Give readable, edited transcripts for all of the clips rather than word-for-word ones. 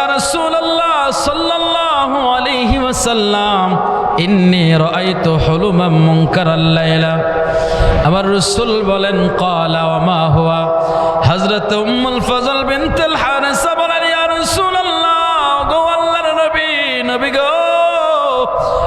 ইয়া রাসূলুল্লাহ সাল্লাল্লাহু আলাইহি ওয়াসাল্লাম ইন্নী রাআইতু হুলুমান মুনকারাল লাইলা। আমার রাসূল বলেন ক্বালা ওয়া মা হুয়া। হযরত উম্মুল ফজল বিনতুল হারিসা বলেন ইয়া রাসূলুল্লাহ, গো আল্লাহর নবী, নবী গো,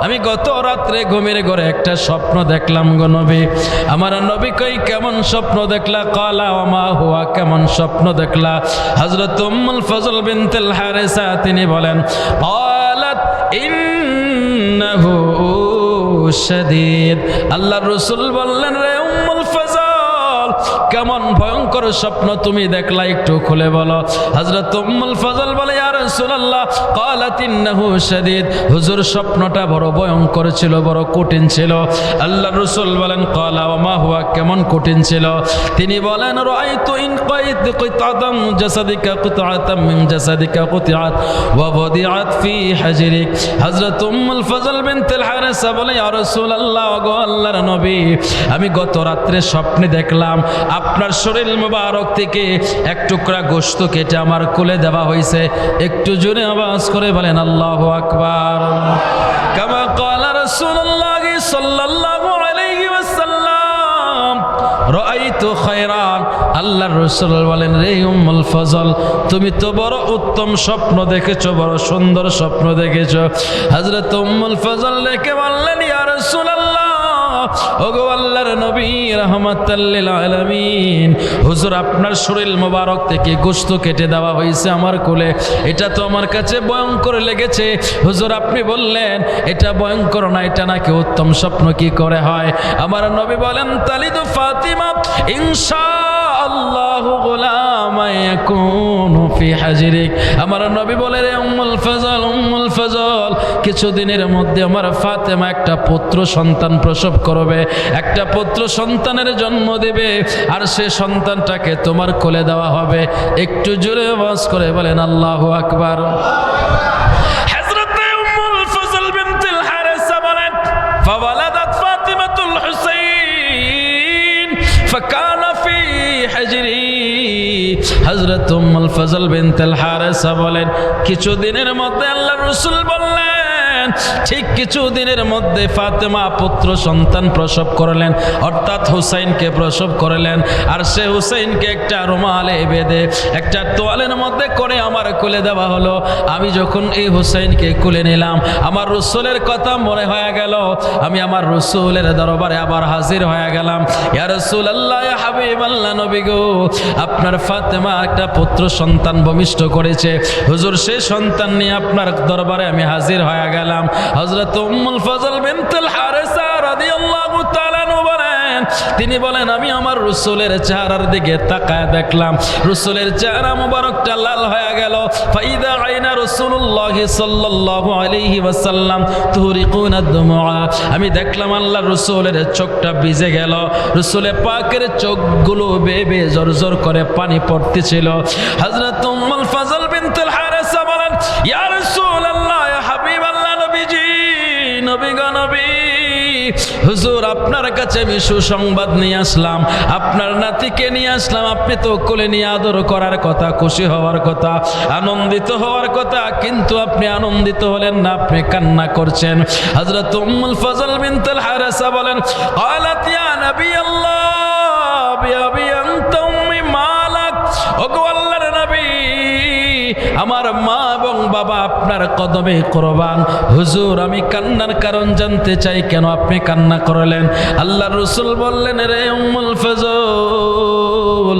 আমি গত রাত্রে ঘুমের ঘরে একটা স্বপ্ন দেখলাম গো নবী। আমার নবী কই কেমন স্বপ্ন দেখলা? ক্বালা ওয়া মা হুয়া, কেমন স্বপ্ন দেখলা? হযরত উম্মুল ফজল বিনতুল হারিসা তিনি বলেন ক্বালাত ইন্নাহু শাদীদ। আল্লাহর রাসূল বললেন রে উম্মুল ফজল, কেমন ভয়ঙ্কর স্বপ্ন তুমি দেখলা, একটু খুলে বলো। হযরত উম্মুল ফজল বলে ইয়া রাসূলুল্লাহ ক্বালাত ইন্নাহু শাদীদ, হুজুর স্বপ্নটা বড় ভয়ঙ্কর ছিল, বড় কঠিন ছিল। আল্লাহর রাসূল বলেন ক্বালা ওয়া মা হুয়া, কেমন কঠিন ছিল? তিনি বলেন রাআইতু ইন কাইত কিতাতাম জাসাদিকা কিতাতাম মিন জাসাদিকা কিতাত ওয়া ওয়াদিআত ফি হাজরিক। হযরত উম্মুল ফজল বিনতুল হারিসা বলে ইয়া রাসূলুল্লাহ, গো আল্লাহর নবী, আমি গত রাত্রে স্বপ্নে দেখলাম আপনার শরীর মুবারক থেকে এক টুকরা গোশত কেটে আমার কোলে দেওয়া হয়েছে। একটু জোরে আওয়াজ করে বলেন আল্লাহু আকবার। কামা ক্বালা রাসূলুল্লাহ সাল্লাল্লাহু আলাইহি ওয়াসাল্লাম রাআইতু খায়রান। আল্লাহর রাসূল বলেন রে উম্মুল ফজল, তুমি তো বড় উত্তম স্বপ্ন দেখেছো, বড় সুন্দর স্বপ্ন দেখেছো। হযরত উম্মুল ফজল লেখে বললেন ইয়া রাসূলুল্লাহ, ওগো আল্লাহর নবী রাহমাতাল লিল আলামিন, হুজুর আপনার শরীর মোবারক থেকে গোশত কেটে দেওয়া হয়েছে আমার কোলে। এটা তো আমার কাছে ভয়ঙ্কর লেগেছে। হুজুর আপনি বললেন এটা ভয়ঙ্কর না, এটা নাকি উত্তম স্বপ্ন, কি করে হয়? আমার নবী বলেন তালিদু ফাতিমা ইনশাআল্লাহু গুলামা ইয়াকুনু ফি হাজরিক। আমার নবী বলে রে উম্মুল ফজল, উম্মুল ফজল, কিছুদিনের মধ্যে আমার ফাতেমা একটা পুত্র সন্তান প্রসব করবে, একটা পুত্র সন্তানের জন্ম দেবে, আর সে সন্তানটাকে তোমার কোলে দেওয়া হবে। একটু জোরে আওয়াজ করে বলেন আল্লাহু আকবার। হযরত উম্মুল ফজল বিনতুল হারিসা বলেন ফাওয়ালাদাত ফাতিমাতুল হুসাইন ফাকানা ফি হাজরি। হযরত উম্মুল ফজল বিনতুল হারিসা বলেন কিছুদিনের মধ্যে আল্লাহর রাসূল বললেন, ঠিক কিছুদিনের মধ্যে ফাতেমা পুত্র সন্তান প্রসব করলেন, অর্থাৎ হুসাইনকে প্রসব করলেন। আর সে হুসাইনকে একটা রুমালে বেঁধে একটা তোয়ালের মধ্যে করে আমার কোলে দেওয়া হলো। আমি যখন এই হুসাইনকে কোলে নিলাম, আমার রাসূলের কথা মনে হয়ে গেল, আমি আমার রাসূলের দরবারে আবার হাজির হয়ে গেলাম। ইয়া রাসূলুল্লাহ, ইয়া হাবিবাল্লাহ, নবী গো, আপনার ফাতেমা একটা পুত্র সন্তান ভূমিষ্ঠ করেছে। হুজুর সেই সন্তান নিয়ে আপনার দরবারে আমি হাজির হয়ে গেলাম। হযরত উম্মুল ফজল বিনতুল হারিসা রাদিয়াল্লাহু তাআলা বলেন, তিনি বলেন আমি আমার রাসূলের চেহারার দিকে তাকায় দেখলাম রাসূলের চেহারা মুবারকটা লাল হয়ে গেল। ফাইদা আইনা রাসূলুল্লাহ সাল্লাল্লাহু আলাইহি ওয়াসাল্লাম তুরিকুনা দুমুআ। আমি দেখলাম আল্লাহর রাসূলের চোখটা ভিজে গেল, রাসূলের পাকের চোখগুলো বেয়ে বেয়ে জরজর করে পানি পড়তেছিল। হযরত উম্মুল ফজল বিনতুল হারিসা বলেন ইয়া রাসূলুল্লাহ, ইয়া হাবিবাল্লাহ, নবীজি, নবী গো নবী, হুজুর আপনার কাছে আমি সুসংবাদ নিয়ে আসলাম, আপনার নাতিকে নিয়ে আসলাম। আপনি তো কোলে নিয়ে আদর করার কথা, খুশি হওয়ার কথা, আনন্দিত হওয়ার কথা, কিন্তু আপনি আনন্দিত হলেন না, আপনি কান্না করছেন। হযরত উম্মুল ফজল বিনতুল হারিসা বলেন ক্বালাত ইয়া নবী আল্লাহ বিআবি আনতা উম্মি মালাক। ওগো আল্লাহর নবী, আমার মা এবং বাবা আপনার কদমে কুরবান। হুজুর আমি কান্নার কারণ জানতে চাই, কেন আপনি কান্না করলেন? আল্লাহর রাসূল বললেন রে উম্মুল ফজল,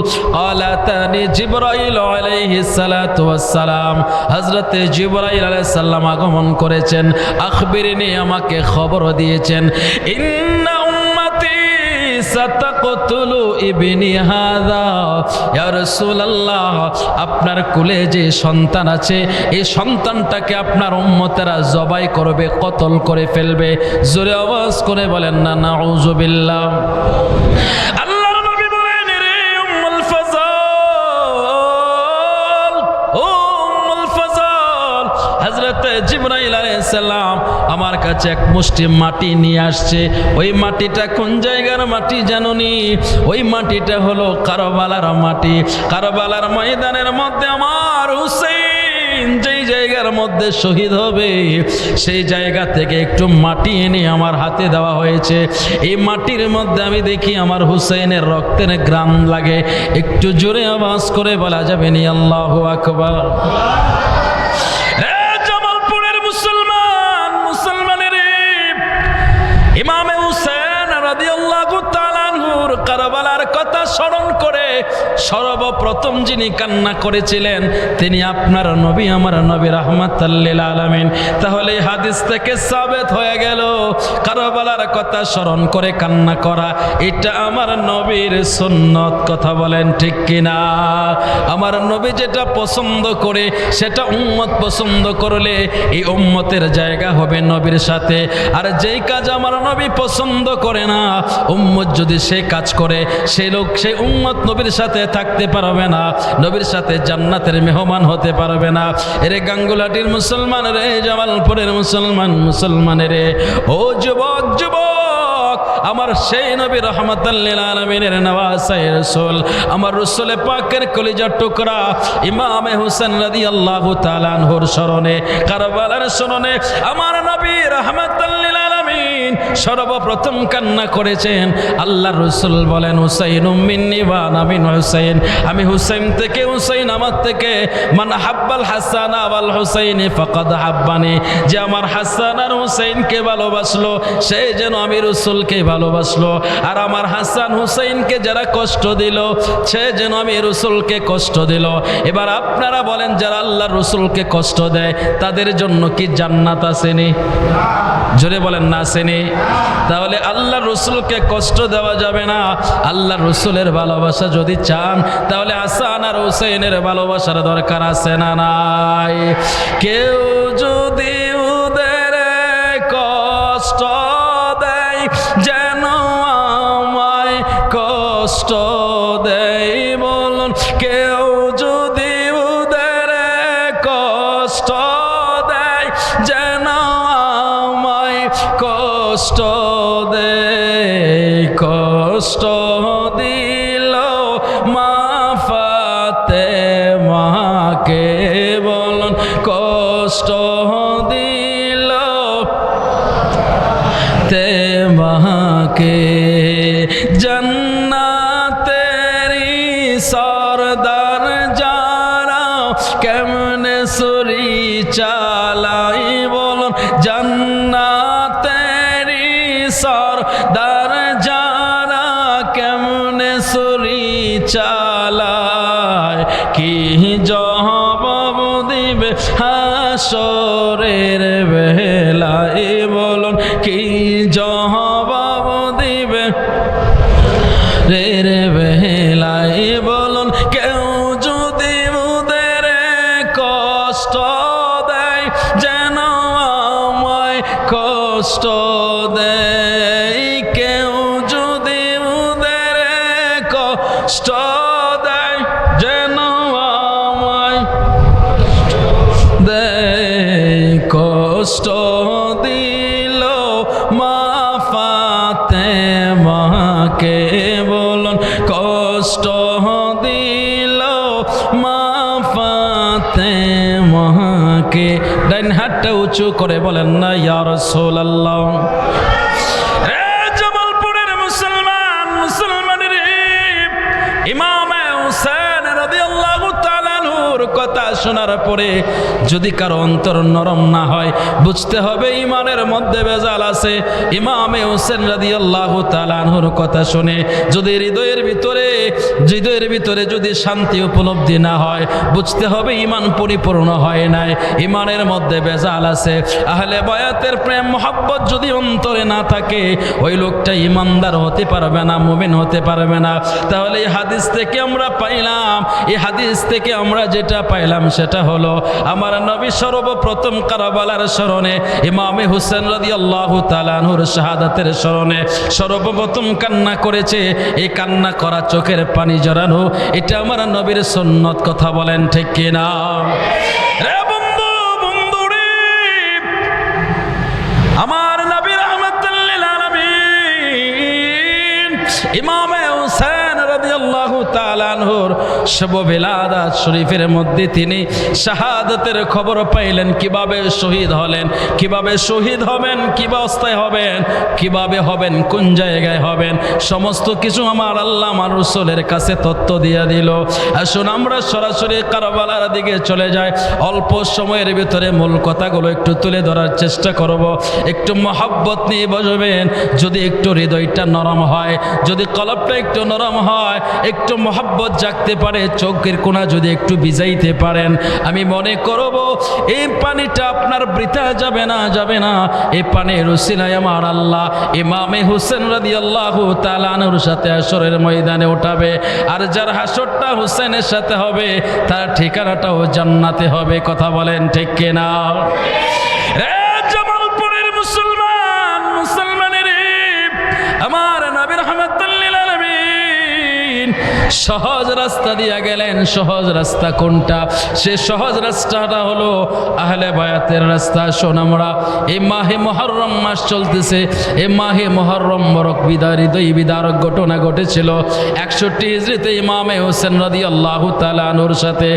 আলাতানি জিবরাইল আলাইহিস সালাতু ওয়াস সালাম, হযরতে জিবরাইল আলাইহিস সালাম আগমন করেছেন, আখবিরনি, আমাকে খবর দিয়েছেন, ইন্না উম্মতি সাতাকতুলু ইবনি হাযা। ইয়া রাসূলুল্লাহ, আপনার কোলে যে সন্তান আছে, এই সন্তানটাকে আপনার উম্মতেরা জবাই করবে, কতল করে ফেলবে। জোরে আওয়াজ করে বলেন না নাউযুবিল্লাহ। আল্লাহর নবী বলেন রে উম্মুল ফজল, ও উম্মুল ফজল, হযরত জিবরাইল আলাইহিস সালাম আমার কাছে এক মুষ্টি মাটি নিয়ে আসছে। ওই মাটিটা কোন জায়গার মাটি জানোনি? ওই মাটিটা হলো কারবালার মাটি। কারবালার ময়দানের মধ্যে আমার হুসাইন যেই জায়গার মধ্যে শহীদ হবে, সেই জায়গা থেকে একটু মাটি এনে আমার হাতে দেওয়া হয়েছে। এই মাটির মধ্যে আমি দেখি আমার হুসাইনের রক্তের গ্রাম লাগে। একটু জোরে আওয়াজ করে বলা যাবে নি আল্লাহু আকবার? জামালপুরের মুসলমানের ইমামে হুসেন রাদিয়াল্লাহু তাআলা আনহুর কারবালার কথা স্মরণ করে সর্বপ্রথম যিনি কান্না করেছিলেন তিনি আপনার নবী, আমার নবী রাহমাতাল লিল আলামিন। তাহলে এই হাদিস থেকে সাবিত হয়ে গেল কারবালার কথা স্মরণ করে কান্না করা এটা আমার নবীর সুন্নত। কথা বলেন ঠিক কিনা? আমার নবী যেটা পছন্দ করে সেটা উম্মত পছন্দ করলে এই উম্মতের জায়গা হবে নবীর সাথে। আর যেই কাজ আমার নবী পছন্দ করে না, উম্মত যদি সেই কাজ করে সেই লোক, সেই উম্মত নবীর সাথে থাকতে পারবে না, নবীর সাথে জান্নাতের মেহমান হতে পারবে না। এরে গাঙ্গুলাটির মুসলমান রে, জামালপুরের মুসলমানের, ও যুবক আমার সেই নবী রাহমাতাল লিল আলামিনের নওয়াসায়ে রাসূল, আমার রাসূলে পাকের কলিজার টুকরা ইমামে হোসেন রাদিয়াল্লাহু তাআলা আনহুর স্মরণে, কারবালার স্মরণে আমার নবী রাহমাতাল লিল আলামিন সর্বপ্রথম কান্না করেছেন। আল্লাহর রাসূল বলেন, হুসাইনুম মিন্নি ওয়া আনা মিন হুসাইন, আমি হুসাইন থেকে, হুসাইন আমার থেকে। মান হাব্বাল হাসান ওয়াল হুসাইনি ফাকাদ হাব্বানি, যে আমার হাসান আর হুসাইনকে ভালোবাসলো সে যেন আমি রাসূলকে ভালোবাসলো। আর আমার হাসান হুসাইনকে যারা কষ্ট দিল সে যেন আমি রাসূলকে কষ্ট দিল। এবার আপনারা বলেন, যারা আল্লাহর রাসূলকে কষ্ট দেয় তাদের জন্য কি জান্নাত আসেনি? জোরে বলেন না আসেনি? তাহলে আল্লাহর রাসূলকে কষ্ট দেওয়া যাবে না। আল্লাহর রাসূলের ভালোবাসা যদি চান তাহলে হাসান আর হুসাইনের ভালোবাসার দরকার আছে না নাই? কেউ যদি ওদের কষ্ট দেয় যেন আমায় কষ্ট দেয়, বলুন কেউ যদি ওদের কষ্ট দেয় যেন আমায় কষ্ট দেয়। কষ্ট দিল মা ফাতেমাকে, বলুন কষ্ট দিল তেমাকে। জান্নাতেরি সরদার যারা কেমনে ছুরি চালাই, বলুন জান্নাতেরি সরদার যারা কেমনে ছুরি চালায়, কি জবাব দিবে হাসরের বেলায়, বলুন কি জবাব দিবে রের বেলায়, বলুন কেউ যদি ওদের কষ্ট দেয় যেন আমায় কষ্ট দেয়, কেউ যদি ওদের কষ্ট দেয় যেন আমায় দেয়। কষ্ট দিল মা ফাতেমাকে, বলুন কষ্ট দিল মা ফাতেমাকে। ডাইন হাতটা উঁচু করে বলেন না ইয়া রাসূলুল্লাহ। জামালপুরের মুসলমানের ইমামে হুসেন রাদিয়াল্লাহু তাআলা আনহুর কথা শোনার পরে যদি কারো অন্তর নরম না হয় বুঝতে হবে ইমানের মধ্যে ভেজাল আছে। ইমামে হুসেন রাদিয়াল্লাহু তাআলা আনহুর কথা শুনে যদি হৃদয়ের ভিতরে যদি শান্তি উপলব্ধি না হয় বুঝতে হবে ইমান পরিপূর্ণ হয় নাই, ইমানের মধ্যে ভেজাল আছে। আহলে বায়াতের প্রেম মহব্বত যদি অন্তরে না থাকে ওই লোকটা ইমানদার হতে পারবে না, মুমিন হতে পারবে না। তাহলে এই হাদিস থেকে আমরা পাইলাম, এই হাদিস থেকে আমরা যেটা পাইলাম সেটা হলো আমার নবী সর্বপ্রথম কারবালার স্মরণে ইমামে হুসেন রাদিয়াল্লাহু তাআলা আনহুর শাহাদাতের স্মরণে সর্বপ্রথম কান্না করেছে। এই কান্না করা, চোখের পানি জড়ানো, এটা আমার নবীর সুন্নত। কথা বলেন ঠিক কিনা? রে বন্ধু রে, আমার নবী রাহমাতুল লিল আলামিন ইমামে হুসেন রাদিয়াল্লাহু তাআলা আনহুর শুভ বিলাদাত শরীফের মধ্যে তিনি শাহাদাতের খবর পাইলেন। কিভাবে শহীদ হলেন, কিভাবে শহীদ হবেন, কি অবস্থায় হবেন, কিভাবে হবেন, কোন জায়গায় হবেন, সমস্ত কিছু আমার আল্লাহ আমার রাসূলের কাছে তথ্য দিয়ে দিল। আসুন আমরা সরাসরি কারবালার দিকে চলে যাই। অল্প সময়ের ভিতরে মূল কথাগুলো একটু তুলে ধরার চেষ্টা করব। একটু মহব্বত নিয়ে বসবেন। যদি একটু হৃদয়টা নরম হয়, যদি কলবটা একটু নরম হয়, একটু মহব্বত জাগতে পারে, চোখের কোণা যদি একটু ভিজাইতে পারেন, আমি মনে করব এই পানিটা আপনার বৃথা যাবে না, যাবে না। এই পানির উসিলায় আমার আল্লাহ ইমামে হুসেন রাদিয়াল্লাহু তাআলা আনহুর সাথে হাশরের ময়দানে উঠাবে। আর যার হাশরটা হুসেনের সাথে হবে তার ঠিকানাটাও জান্নাতে হবে। কথা বলেন ঠিক কিনা? রে জামালপুরের মুসলমান, মুসলমানের আমার নবী রাহমাতুল লিল আলামিন সহজ রাস্তা দিয়ে গেলেন। সহজ রাস্তা কোনটা? সে সহজ রাস্তাটা হলো আহলে বায়াতের রাস্তা। শোন, আমরা এই মাহে মুহররম মাস চলতেছে। এই মাহে মুহররম বরক হৃদয় বিদারক ঘটনা ঘটেছিল 61 হিজরিতে ইমামে হোসেন রাদিয়াল্লাহু তাআলা আনহুর সাথে।